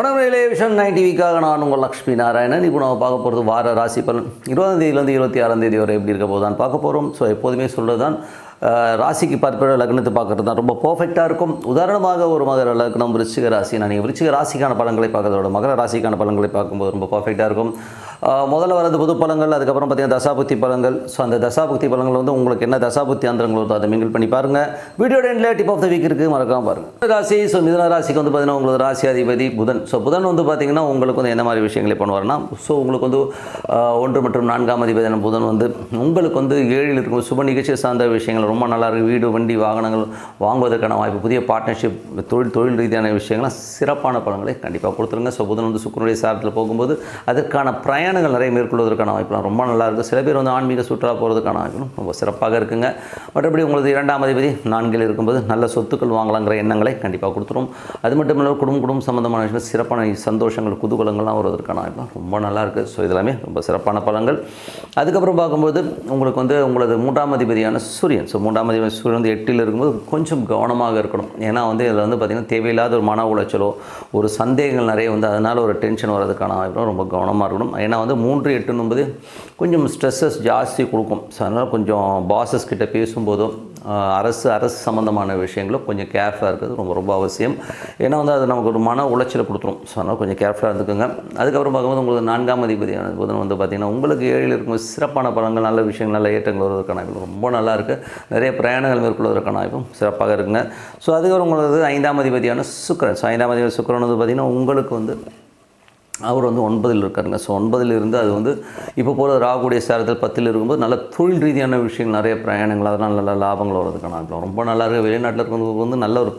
வணக்கம் விஷன் 90 வீக்காக நான் உங்கள் லக்ஷ்மி நாராயணன். இப்போ நம்ம பார்க்க போகிறது வார ராசி பலன் 20ஆம் தேதியிலேருந்து 26ஆம் தேதி வரை எப்படி இருக்க போதான்னு பார்க்க போகிறோம். ஸோ எப்போதுமே சொல்கிறது தான் ராசிக்கு பார்ப்பட லக்னத்தை பார்க்குறது தான் ரொம்ப பர்ஃபெக்டாக இருக்கும். உதாரணமாக ஒரு மகர லக்னம் விருச்சிக ராசி, நான் நீங்கள் விருச்சிக ராசிக்கான பலன்களை பார்க்கறதோட மகர ராசிக்கான பலன்களை பார்க்கும்போது ரொம்ப பர்ஃபெக்டாக இருக்கும். முதல்ல வரது பொது பலன்கள், அதுக்கப்புறம் பார்த்தீங்கன்னா தசாபுக்தி பலன்கள். ஸோ அந்த தசாபுக்தி பலன்கள் வந்து உங்களுக்கு என்ன தசாபுக்தி அந்தரங்கள் வருதோ அதை மிங்கிள் பண்ணி பாருங்கள். வீடியோட எண்டில் டிப் ஆஃப் த வீக் இருக்குது, மறக்காமல் பாருங்கள். ராசி, ஸோ மிதுன ராசிக்கு வந்து பார்த்தீங்கன்னா உங்களுக்கு ராசி அதிபதி புதன். ஸோ புதன் வந்து பார்த்தீங்கன்னா உங்களுக்கு வந்து என்ன மாதிரி விஷயங்களை பண்ணுவார்னா, ஸோ உங்களுக்கு வந்து 1 மற்றும் 4ஆம் அதிபதியான புதன் வந்து உங்களுக்கு வந்து 7இல் இருக்கும் சுப நிகழ்ச்சி சார்ந்த விஷயங்கள் ரொம்ப நல்லா இருக்குது. வீடு வண்டி வாகனங்கள் வாங்குவதற்கான வாய்ப்பு, புதிய பார்ட்னர்ஷிப், தொழில் ரீதியான விஷயங்கள்லாம் சிறப்பான பலன்களை கண்டிப்பாக கொடுத்துருங்க. ஸோ புதன் வந்து சுக்கிரனுடைய சாரத்தில் போகும்போது அதற்கான பிரயாணங்கள் நிறைய மேற்கொள்வதற்கான வாய்ப்புலாம் ரொம்ப நல்லா இருக்குது. சில பேர் வந்து ஆன்மீக சுற்றுலா போகிறதுக்கான வாய்ப்புகளும் ரொம்ப சிறப்பாக இருக்குங்க. மற்றபடி உங்களுக்கு 2ஆம் அதிபதி 4இல் இருக்கும்போது நல்ல சொத்துக்கள் வாங்கலாங்கிற எண்ணங்களை கண்டிப்பாக கொடுத்துரும். அது மட்டும் இல்லாமல் குடும்பம் சம்பந்தமான விஷயம் சிறப்பான சந்தோஷங்கள் குதூகலங்கள்லாம் வருவதற்கான வாய்ப்புலாம் ரொம்ப நல்லா இருக்குது. ஸோ இதெல்லாமே ரொம்ப சிறப்பான பலன்கள். அதுக்கப்புறம் பார்க்கும்போது உங்களுக்கு வந்து உங்களது 3ஆம் அதிபதியான சூரியன். ஸோ 3ஆம் அதிபதி சூரியன் வந்து 8இல் இருக்கும்போது கொஞ்சம் கவனமாக இருக்கணும். ஏன்னா வந்து இதில் வந்து பார்த்திங்கன்னா தேவையில்லாத ஒரு மன உளைச்சலோ ஒரு சந்தேகங்கள் நிறைய வந்து அதனால் ஒரு டென்ஷன் வர்றதுக்கான வாய்ப்புலாம் ரொம்ப கவனமாக இருக்கணும். ஏன்னா வந்து 3, 8 என்பது கொஞ்சம் ஸ்ட்ரெஸ்ஸஸ் ஜாஸ்தி கொடுக்கும். ஸோ அதனால் கொஞ்சம் பாஸஸ் கிட்ட பேசும்போதும் அரசு சம்மந்தமான விஷயங்களும் கொஞ்சம் கேர்ஃபுல்லாக இருக்கிறது ரொம்ப ரொம்ப அவசியம். ஏன்னா வந்து அது நமக்கு ஒரு மன உளைச்சலை கொடுத்துரும். ஸோ அதனால் கொஞ்சம் கேர்ஃபுல்லாக இருந்துக்குங்க. அதுக்கப்புறம் பார்க்கும்போது உங்களுக்கு 4ஆம் அதிபதியான புதன் வந்து பார்த்திங்கன்னா உங்களுக்கு 7இல் இருக்கும் சிறப்பான பலன்கள், நல்ல விஷயங்கள், நல்ல ஏற்றங்கள் வருவதற்கான வாய்ப்பு ரொம்ப நல்லா இருக்குது. நிறைய பிரயாணங்கள் மேற்கொள்வதற்கான வாய்ப்பும் சிறப்பாக இருக்குங்க. ஸோ அதுக்கப்புறம் உங்களுக்கு 5ஆம் அதிபதியான சுக்கிரன். ஸோ 5ஆம் அதிபதி சுக்கிரன் வந்து பார்த்திங்கன்னா உங்களுக்கு வந்து அவர் வந்து 9இல் இருக்காருங்க. ஸோ 9இல் இருந்து அது வந்து இப்போ போல் ராகுடைய சாரத்தில் 10இல் இருக்கும்போது நல்ல தொழில் ரீதியான விஷயங்கள், நிறைய பிரயாணங்கள், அதனால் நல்ல லாபங்கள் வருவதற்கான வாய்ப்பு ரொம்ப நல்லா இருக்குது. வெளிநாட்டில் இருக்கிறவங்களுக்கு வந்து நல்ல ஒரு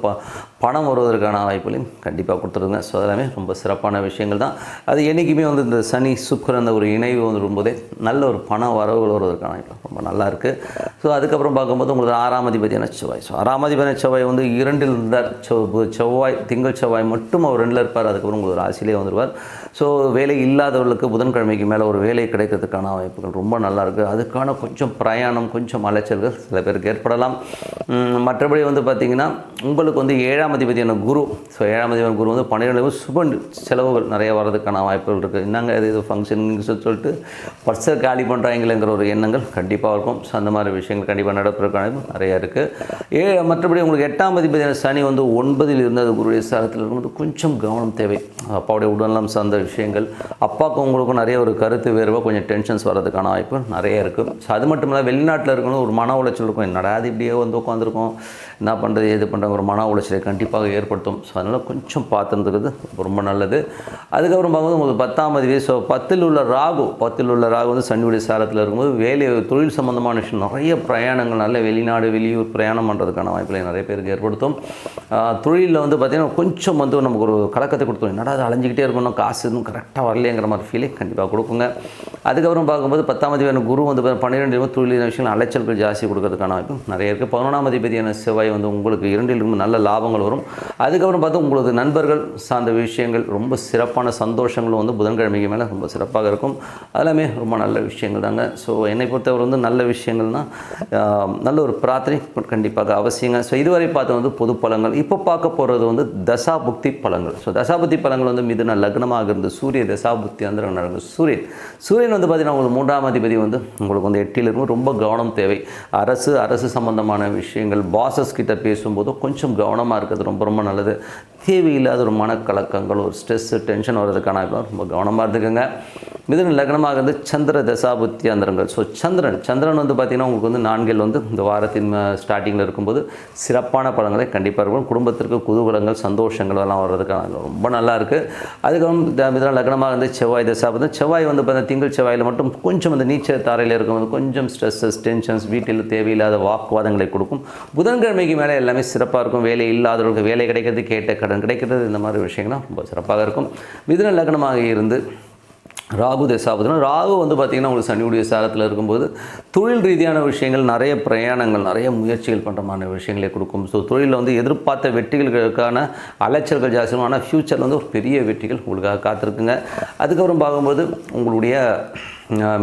பணம் வருவதற்கான வாய்ப்புகளையும் கண்டிப்பாக கொடுத்துருங்க. ஸோ அதெல்லாமே ரொம்ப சிறப்பான விஷயங்கள் தான். அது என்றைக்குமே வந்து இந்த சனி சுக்கிரன் அந்த ஒரு இணைவு வந்து வரும்போதே நல்ல ஒரு பண வரவுகள் வருவதற்கான வாய்ப்பு ரொம்ப நல்லா இருக்குது. ஸோ அதுக்கப்புறம் பார்க்கும்போது உங்களுக்கு 6ஆம் அதிபதியான செவ்வாய். ஸோ 6ஆம் அதிபதியான செவ்வாய் வந்து 2இல் இருந்தார். செவ்வாய் திங்கள் செவ்வாய் மட்டும் அவர் 2இல் இருப்பார். அதுக்கப்புறம் உங்களுக்கு ராசியிலே வந்துடுவார். ஸோ வேலை இல்லாதவர்களுக்கு புதன்கிழமைக்கு மேலே ஒரு வேலை கிடைக்கிறதுக்கான வாய்ப்புகள் ரொம்ப நல்லா இருக்குது. அதுக்கான கொஞ்சம் பிரயாணம், கொஞ்சம் அலைச்சல்கள் சில பேருக்கு ஏற்படலாம். மற்றபடி வந்து பார்த்திங்கன்னா உங்களுக்கு வந்து 7ஆம் அதிபதியான குரு. ஸோ 7ஆம் அதிபதியான குரு வந்து 12 சுப செலவுகள் நிறைய வர்றதுக்கான வாய்ப்புகள் இருக்குது. என்னங்க இது ஃபங்க்ஷன் சொல்லிட்டு பர்ஸை காலி பண்ணுறாங்களேங்கிற ஒரு எண்ணங்கள் கண்டிப்பாக இருக்கும். ஸோ அந்த மாதிரி விஷயங்கள் கண்டிப்பாக நடப்பதற்கான நிறையா இருக்குது. மற்றபடி உங்களுக்கு 8ஆம் அதிபதியான சனி வந்து 9இல் இருந்து அது குருடைய சாரத்தில் இருக்கும்போது கொஞ்சம் கவனம் தேவை. அப்பாவுடைய உடல்நலம் சார்ந்த விஷயங்கள், அப்பாவுக்கு உங்களுக்கும் நிறைய ஒரு கருத்து வேறுவா கொஞ்சம் டென்ஷன்ஸ் வர்றதுக்கான வாய்ப்பு நிறைய இருக்குது. ஸோ அது மட்டும் இல்லை, வெளிநாட்டில் இருக்கணும் ஒரு மன உளைச்சல் இருக்கும். என்னடா அது இப்படியே வந்து உட்காந்துருக்கோம், என்ன பண்ணுறது ஏது பண்ணுறாங்க, ஒரு மன உளைச்சலை கண்டிப்பாக ஏற்படுத்தும். ஸோ அதனால் கொஞ்சம் பார்த்துருந்துக்கிறது ரொம்ப நல்லது. அதுக்கப்புறம் பார்க்கும்போது உங்களுக்கு 10ஆம் அதிபதி. ஸோ 10இல் உள்ள ராகு வந்து சனியுடைய சாரத்தில் இருக்கும்போது வேலை தொழில் சம்மந்தமான விஷயம் நிறைய பிரயாணங்கள், நல்ல வெளிநாடு வெளியூர் பிரயாணம் பண்ணுறதுக்கான வாய்ப்புகளை நிறைய பேருக்கு ஏற்படுத்தும். தொழிலில் வந்து பார்த்திங்கன்னா கொஞ்சம் வந்து நமக்கு ஒரு கலக்கத்தை கொடுத்தோம். என்னடா அது அலைஞ்சிக்கிட்டே இருக்கணும், காசு எதுவும் கரெக்டாக வரலையேங்கிற மாதிரி ஃபீலிங் கண்டிப்பாக கொடுக்குங்க. அதுக்கப்புறம் பார்க்கும்போது 10ஆம் அதிபதியான குரு வந்து 12 தொழில் விஷயங்கள் அலைச்சல்கள் ஜாஸ்தி கொடுக்கறதுக்கான வாய்ப்பு நிறைய இருக்குது. 11ஆம் அதிபதியான செவ்வாய் வந்து உங்களுக்கு 2இல் இருக்கும் நல்ல லாபங்கள் வரும். அதுக்கப்புறம் பார்த்தா உங்களுக்கு நண்பர்கள் சார்ந்த விஷயங்கள் ரொம்ப சிறப்பான சந்தோஷங்களும் வந்து புதன்கிழமைக்கு மேலே ரொம்ப சிறப்பாக இருக்கும். அதெல்லாமே ரொம்ப நல்ல விஷயங்கள் தாங்க. ஸோ என்னை பொறுத்தவரை வந்து நல்ல விஷயங்கள்னால் நல்ல ஒரு பிரார்த்தனை கண்டிப்பாக அவசியங்க. ஸோ இதுவரை பார்த்து வந்து பொது பலன்கள். இப்போ பார்க்க போகிறது வந்து தசாபுக்தி பலன்கள். ஸோ தசாபுக்தி பலன்கள் வந்து மிதுன லக்னமாக இருந்து சூரிய தசாபுக்தி அந்த நடக்கும். சூரியன் வந்து பார்த்திங்கன்னா உங்களுக்கு 3ஆம் அதிபதி வந்து உங்களுக்கு வந்து 8இல் இருக்கும். ரொம்ப கவனம் தேவை. அரசு சம்பந்தமான விஷயங்கள், பாசஸ் கிட்ட பேசும்போது கொஞ்சம் கவனமாக இருக்கிறது ரொம்ப ரொம்ப நல்லது. தேவையில்லாத ஒரு மனக்கலக்கங்கள், ஒரு ஸ்ட்ரெஸ்ஸு டென்ஷன் வர்றதுக்கான ரொம்ப கவனமாக இருந்துக்குங்க. மிதுன லக்னமாக இருந்து சந்திர தசாபுத்தி அந்தரங்கள். ஸோ சந்திரன் வந்து பார்த்திங்கன்னா உங்களுக்கு வந்து 4இல் வந்து இந்த வாரத்தின் ஸ்டார்டிங்கில் இருக்கும்போது சிறப்பான பலன்களை கண்டிப்பாக இருக்கும். குடும்பத்திற்கு குதூகலங்கள் சந்தோஷங்கள் எல்லாம் வர்றதுக்கான ரொம்ப நல்லா இருக்குது. அதுக்கப்புறம் மிதுன லக்னமாக இருந்து செவ்வாய் தசாபுத்தி. செவ்வாய் வந்து பார்த்தீங்கன்னா திங்கள் செவ்வாயில் மட்டும் கொஞ்சம் அந்த நீச்சல் தாரையில் இருக்கும்போது கொஞ்சம் ஸ்ட்ரெஸ்ஸஸ் டென்ஷன்ஸ், வீட்டில் தேவையில்லாத வாக்குவாதங்களை கொடுக்கும். புதன்கிழமைக்கு மேலே எல்லாமே சிறப்பாக இருக்கும். வேலை இல்லாதவர்களுக்கு வேலை கிடைக்கிறது, கேட்ட கடன் கிடைக்கிறது, இந்த மாதிரி விஷயங்கள்லாம் ரொம்ப சிறப்பாக இருக்கும். மிதுன லக்னமாக இருந்து ராகு தசாபுத்தினா ராகு வந்து பார்த்திங்கன்னா உங்களுக்கு சனியுடைய சாரத்தில் இருக்கும்போது தொழில் ரீதியான விஷயங்கள், நிறைய பிரயாணங்கள், நிறைய முயற்சிகள் பண்ணுற மாதிரி விஷயங்களே கொடுக்கும். ஸோ தொழிலில் வந்து எதிர்பார்த்த வெற்றிகளுக்கான அலைச்சல்கள் ஜாஸ்தியும், ஆனால் ஃப்யூச்சரில் வந்து ஒரு பெரிய வெற்றிகள் உங்களுக்காக காத்திருக்குங்க. அதுக்கப்புறம் பார்க்கும்போது உங்களுடைய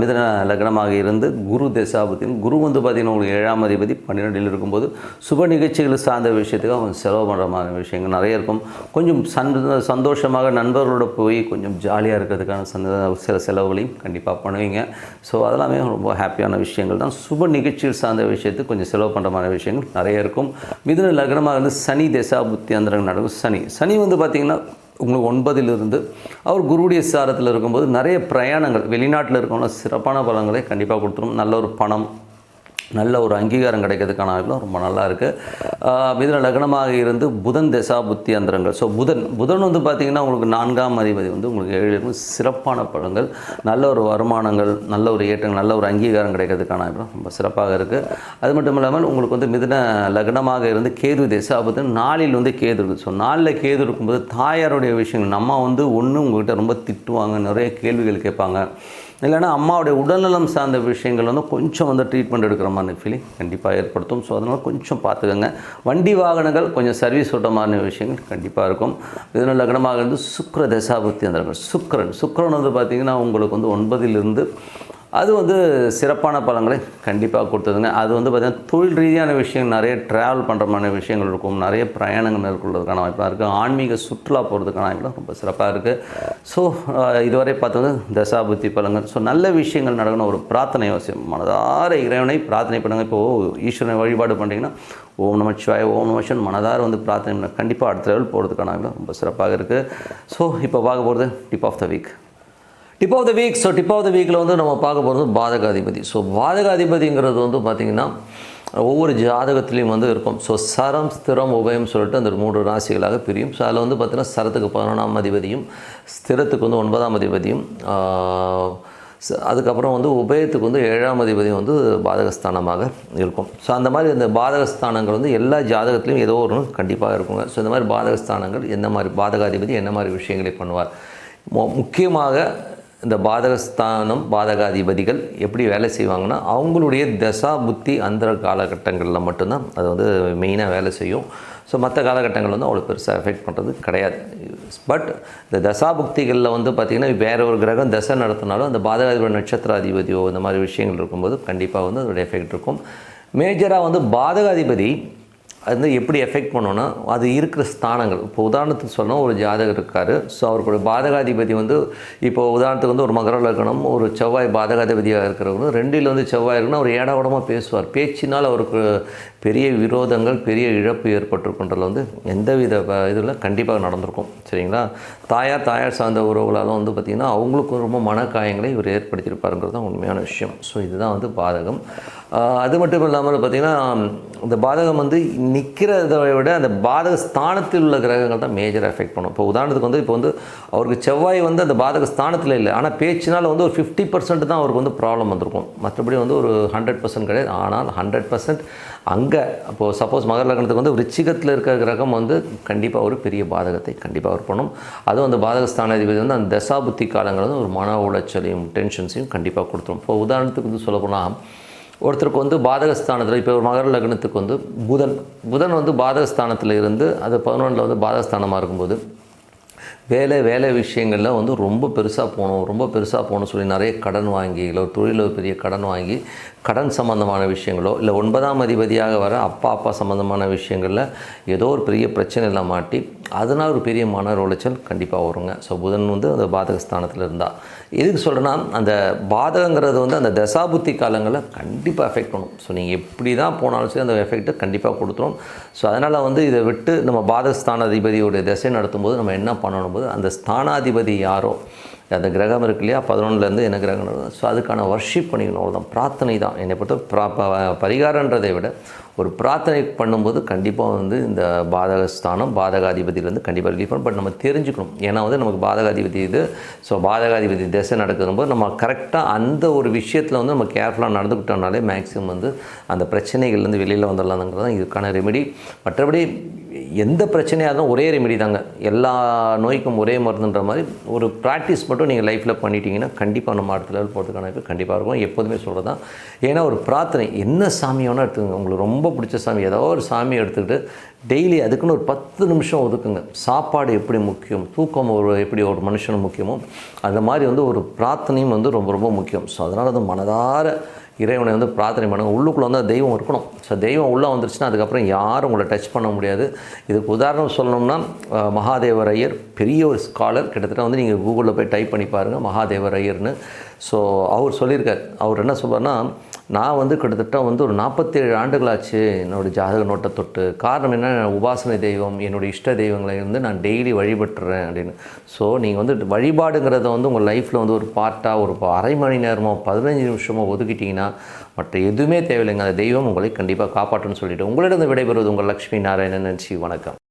மிதுன லக்னமாக இருந்து குரு தசாபுத்தின் குரு வந்து பார்த்திங்கன்னா உங்களுக்கு 7ஆம் அதிபதி 12இல் இருக்கும்போது சுப நிகழ்ச்சிகள் சார்ந்த விஷயத்துக்காக கொஞ்சம் செலவு பண்ணுற மாதிரி விஷயங்கள் நிறைய இருக்கும். கொஞ்சம் சந்தோஷமாக நண்பர்களோட போய் கொஞ்சம் ஜாலியாக இருக்கிறதுக்கான சில செலவுகளையும் கண்டிப்பாக பண்ணுவீங்க. ஸோ அதெல்லாமே ரொம்ப ஹாப்பியான விஷயங்கள் தான். சுப நிகழ்ச்சிகள் சார்ந்த விஷயத்துக்கு கொஞ்சம் செலவு பண்ணுற மாதிரி விஷயங்கள் நிறைய இருக்கும். மிதுன லக்னமாக இருந்து சனி தசாபுத்தி அந்த நடக்கும். சனி வந்து பார்த்திங்கன்னா உங்களுக்கு 9இலிருந்து அவர் குருவுடைய சாரத்தில் இருக்கும்போது நிறைய பிரயாணங்கள் வெளிநாட்டில் இருக்கவங்க சிறப்பான பலன்களை கண்டிப்பாக கொடுத்துரும். நல்ல ஒரு பணம், நல்ல ஒரு அங்கீகாரம் கிடைக்கிறதுக்கான வாய்ப்புலாம் ரொம்ப நல்லா இருக்குது. மிதுன லக்னமாக இருந்து புதன் தசாபுத்தி அந்தரங்கள். ஸோ புதன் வந்து பார்த்திங்கன்னா உங்களுக்கு 4ஆம் அதிபதி வந்து உங்களுக்கு 7 சிறப்பான பலன்கள், நல்ல ஒரு வருமானங்கள், நல்ல ஒரு ஏற்றங்கள், நல்ல ஒரு அங்கீகாரம் கிடைக்கிறதுக்கான வாய்ப்புலாம் ரொம்ப சிறப்பாக இருக்குது. அது மட்டும் இல்லாமல் உங்களுக்கு வந்து மிதுன லக்னமாக இருந்து கேது தசாபுத்தி 4இல் வந்து கேது இருக்குது. ஸோ 4இல் கேது இருக்கும்போது தாயாருடைய விஷயங்கள் நம்ம வந்து உங்கள்கிட்ட ரொம்ப திட்டுவாங்க, நிறைய கேள்விகள் கேட்பாங்க. இல்லைனா அம்மாவுடைய உடல்நலம் சார்ந்த விஷயங்கள் வந்து கொஞ்சம் வந்து ட்ரீட்மெண்ட் எடுக்கிற மாதிரி ஃபீலிங் கண்டிப்பாக ஏற்படுத்தும். ஸோ அதனால் கொஞ்சம் பார்த்துக்கோங்க. வண்டி வாகனங்கள் கொஞ்சம் சர்வீஸ் ஓட்ட மாதிரி விஷயங்கள் கண்டிப்பாக இருக்கும். இதனால் லக்னமாக இருந்து சுக்கிர தசாபுத்தி அந்த சுக்கிரன் வந்து பார்த்திங்கன்னா உங்களுக்கு வந்து 9இலிருந்து அது வந்து சிறப்பான பலன்களை கண்டிப்பாக கொடுத்ததுங்க. அது வந்து பார்த்திங்கன்னா தொழில் ரீதியான விஷயங்கள் நிறைய ட்ராவல் பண்ணுற மாதிரி விஷயங்கள் இருக்கும், நிறைய பிரயாணங்கள் மேற்கொள்வதற்கான வாய்ப்பாக இருக்குது. ஆன்மீக சுற்றுலா போகிறதுக்கான வாய்ப்புலாம் ரொம்ப சிறப்பாக இருக்குது. ஸோ இதுவரை பார்த்தது தசாபுத்தி பலன்கள். ஸோ நல்ல விஷயங்கள் நடக்கணும், ஒரு பிரார்த்தனை அவசியம். மனதார இறைவனை பிரார்த்தனை பண்ணுங்கள். இப்போது ஈஸ்வரனை வழிபாடு பண்ணுறீங்கன்னா ஓம் நமச்சிவாய ஓம் நமச்சிவன் மனதார வந்து பிரார்த்தனை பண்ண கண்டிப்பாக அடுத்த லெவல் போகிறதுக்கான வாய்ப்புலாம் ரொம்ப சிறப்பாக இருக்குது. ஸோ இப்போ பார்க்க போகிறது tip of the week. Tip of the week. So tip of the வீக்கில் வந்து நம்ம பார்க்க போகிறது பாதகாதிபதி. ஸோ பாதகாதிபதிங்கிறது வந்து பார்த்திங்கன்னா ஒவ்வொரு ஜாதகத்துலேயும் வந்து இருக்கும். ஸோ சரம் ஸ்திரம் உபயம் சொல்லிட்டு அந்த 3 ராசிகளாக பிரியும். ஸோ அதில் வந்து பார்த்திங்கன்னா சரத்துக்கு 11ஆம் அதிபதியும், ஸ்திரத்துக்கு வந்து 9ஆம் அதிபதியும், அதுக்கப்புறம் வந்து உபயத்துக்கு வந்து 7ஆம் அதிபதியும் வந்து பாதகஸ்தானமாக இருக்கும். ஸோ அந்த மாதிரி இந்த பாதகஸ்தானங்கள் வந்து எல்லா ஜாதகத்துலேயும் ஏதோ ஒரு கண்டிப்பாக இருக்குங்க. ஸோ இந்த மாதிரி பாதகஸ்தானங்கள் என்ன மாதிரி பாதகாதிபதி என்ன மாதிரி விஷயங்களை பண்ணுவார், முக்கியமாக இந்த பாதகஸ்தானம் பாதகாதிபதிகள் எப்படி வேலை செய்வாங்கன்னா அவங்களுடைய தசா புத்தி அந்த காலகட்டங்களில் மட்டும்தான் அது வந்து மெயினாக வேலை செய்யும். ஸோ மற்ற காலகட்டங்கள் வந்து அவ்வளோ பெருசாக எஃபெக்ட் பண்ணுறது கிடையாது. பட் இந்த தசாபுக்திகளில் வந்து பார்த்திங்கன்னா வேறு ஒரு கிரகம் தசை நடத்தினாலும் அந்த பாதகாதிபதி நட்சத்திராதிபதியோ இந்த மாதிரி விஷயங்கள் இருக்கும்போது கண்டிப்பாக வந்து அதோடய எஃபெக்ட் இருக்கும். மேஜராக வந்து பாதகாதிபதி அது வந்து எப்படி எஃபெக்ட் பண்ணோன்னா அது இருக்கிற ஸ்தானங்கள். இப்போ உதாரணத்துக்கு சொன்னால் ஒரு ஜாதகர் இருக்கார். ஸோ அவருடைய பாதகாதிபதி வந்து இப்போ உதாரணத்துக்கு வந்து ஒரு மகர லக்னம், ஒரு செவ்வாய் பாதகாதிபதியாக இருக்கிறவங்க 2இல் வந்து செவ்வாய் இருக்குன்னா அவர் ஏடாவிடமாக பேசுவார். பேச்சினால் அவருக்கு பெரிய விரோதங்கள், பெரிய இழப்பு ஏற்பட்டிருக்குன்றதில் வந்து எந்தவித இதில் கண்டிப்பாக நடந்திருக்கும். சரிங்களா? தாயார் சார்ந்த உறவுகளால் வந்து பார்த்திங்கன்னா அவங்களுக்கும் ரொம்ப மனக்காயங்களை இவர் ஏற்படுத்தியிருப்பாருங்கிறது தான் உண்மையான விஷயம். ஸோ இதுதான் வந்து பாதகம். அது மட்டும் இல்லாமல் பார்த்திங்கன்னா இந்த பாதகம் வந்து நிற்கிறத விட அந்த பாதக ஸ்தானத்தில் உள்ள கிரகங்கள் தான் மேஜர் எஃபெக்ட் பண்ணும். இப்போ உதாரணத்துக்கு வந்து இப்போ வந்து அவருக்கு செவ்வாய் வந்து அந்த பாதக ஸ்தானத்தில் இல்லை, ஆனால் பேச்சினால் வந்து ஒரு 50% தான் அவருக்கு வந்து ப்ராப்ளம் வந்திருக்கும். மற்றபடி வந்து ஒரு 100% கிடையாது. ஆனால் 100% அங்கே அப்போது சப்போஸ் மகர லக்னத்துக்கு வந்து விருச்சிகத்தில் இருக்கிற கிரகம் வந்து கண்டிப்பாக ஒரு பெரிய பாதகத்தை கண்டிப்பாக அவர் பண்ணும். அதுவும் அந்த பாதகஸ்தானாதிபதி வந்து அந்த தசாபுத்தி காலங்கள் வந்து ஒரு மன உளைச்சலையும் டென்ஷன்ஸையும் கண்டிப்பாக கொடுத்துரும். இப்போ உதாரணத்துக்கு வந்து சொல்லப்போனால் ஒருத்தருக்கு வந்து பாதகஸ்தானத்தில் இப்போ ஒரு மகர லக்னத்துக்கு வந்து புதன் வந்து பாதகஸ்தானத்தில் இருந்து அது 11இல் வந்து பாதகஸ்தானமாக இருக்கும்போது வேலை விஷயங்களில் வந்து ரொம்ப பெருசாக போகணும் சொல்லி நிறைய கடன் வாங்கி, இல்லை ஒரு தொழிலில் பெரிய கடன் வாங்கி கடன் சம்மந்தமான விஷயங்களோ இல்லை 9ஆம் அதிபதியாக வர அப்பா சம்மந்தமான விஷயங்களில் ஏதோ ஒரு பெரிய பிரச்சனையில் மாட்டி அதனால் ஒரு பெரிய மன உளைச்சல் கண்டிப்பாக வருங்க. ஸோ புதன் வந்து அந்த பாதகஸ்தானத்தில் இருந்தால் எதுக்கு சொல்கிறேன்னா அந்த பாதகங்கிறது வந்து அந்த தசாபுத்தி காலங்களில் கண்டிப்பாக எஃபெக்ட் பண்ணும். ஸோ நீங்கள் எப்படி தான் போனாலும் சரி அந்த எஃபெக்ட்டு கண்டிப்பாக கொடுத்துரும். ஸோ அதனால் வந்து இதை விட்டு நம்ம பாதகஸ்தானாதிபதியோடைய திசை நடத்தும்போது நம்ம என்ன பண்ணணும்போது அந்த ஸ்தானாதிபதி யாரோ அந்த கிரகம் இருக்கு இல்லையா 11லேருந்து என்ன கிரகம் நடக்கும், ஸோ அதுக்கான வர்ஷிப் பண்ணிக்கணும். அவ்வளோதான், பிரார்த்தனை தான். என்னை பொறுத்த பரிகாரன்றதை விட ஒரு பிரார்த்தனை பண்ணும்போது கண்டிப்பாக வந்து இந்த பாதகஸ்தானம் பாதகாதிபதியிலேருந்து கண்டிப்பாக ரிலீஃப் பண்ணும். பட் நம்ம தெரிஞ்சுக்கணும், ஏன்னா வந்து நமக்கு பாதகாதிபதி இது. ஸோ பாதகாதிபதி திசை நடக்கும்போது நம்ம கரெக்டாக அந்த ஒரு விஷயத்தில் வந்து நம்ம கேர்ஃபுல்லாக நடந்துக்கிட்டோம்னாலே மேக்ஸிமம் வந்து அந்த பிரச்சனைகள்லேருந்து வெளியில் வந்துடலாங்கிறது தான் இதுக்கான ரெமெடி. மற்றபடி எந்த பிரச்சனையாக இருந்தாலும் ஒரே ரெமெடி தாங்க, எல்லா நோய்க்கும் ஒரே மருந்துன்ற மாதிரி ஒரு ப்ராக்டிஸ் மட்டும் நீங்கள் லைஃப்பில் பண்ணிட்டீங்கன்னா கண்டிப்பாக நம்ம அடுத்த லெவல் போகிறதுக்கான வாய்ப்பு கண்டிப்பாக இருக்கும். எப்போதுமே சொல்கிறது தான். ஏன்னா ஒரு பிரார்த்தனை என்ன சாமி வேணால் எடுத்துக்கோங்க, உங்களுக்கு ரொம்ப பிடிச்ச சாமி ஏதோ ஒரு சாமியை எடுத்துக்கிட்டு டெய்லி அதுக்குன்னு ஒரு 10 நிமிஷம் ஒதுக்குங்க. சாப்பாடு எப்படி முக்கியம், தூக்கம் எப்படி ஒரு மனுஷனுக்கு முக்கியமோ அந்த மாதிரி வந்து ஒரு பிரார்த்தனையும் வந்து ரொம்ப ரொம்ப முக்கியம். ஸோ அதனால் வந்து மனதார இறைவனை வந்து பிரார்த்தனை பண்ணுங்க. உள்ளுக்குள்ளே வந்து தெய்வம் இருக்கணும். ஸோ தெய்வம் உள்ளே வந்துருச்சுன்னா அதுக்கப்புறம் யாரும் உங்களை டச் பண்ண முடியாது. இதுக்கு உதாரணம் சொல்லணும்னா மகாதேவர் ஐயர் பெரிய ஒரு ஸ்காலர், கிட்டத்தட்ட வந்து நீங்கள் கூகுளில் போய் டைப் பண்ணி பாருங்கள் மகாதேவர் ஐயர்னு. ஸோ அவர் சொல்லியிருக்கார். அவர் என்ன சொல்வார்னா, நான் வந்து கிட்டத்தட்ட வந்து ஒரு 47 ஆண்டுகளாச்சு என்னோடய ஜாதக நோட்டை தொட்டு. காரணம் என்ன, உபாசனை தெய்வம் என்னோடய இஷ்ட தெய்வங்களை வந்து நான் டெய்லி வழிபட்டுறேன் அப்படின்னு. ஸோ நீங்கள் வந்து வழிபாடுங்கிறத வந்து உங்கள் லைஃப்பில் வந்து ஒரு பார்ட்டாக ஒரு அரை மணி நேரமோ 15 நிமிஷமோ ஒதுக்கிட்டிங்கன்னா மற்ற எதுவுமே தேவையில்லைங்க. அந்த தெய்வம் உங்களை கண்டிப்பாக காப்பாற்றுன்னு சொல்லிவிட்டு உங்களிடம் விடைபெறுவது உங்கள் லக்ஷ்மி நாராயணன். நன்றி, வணக்கம்.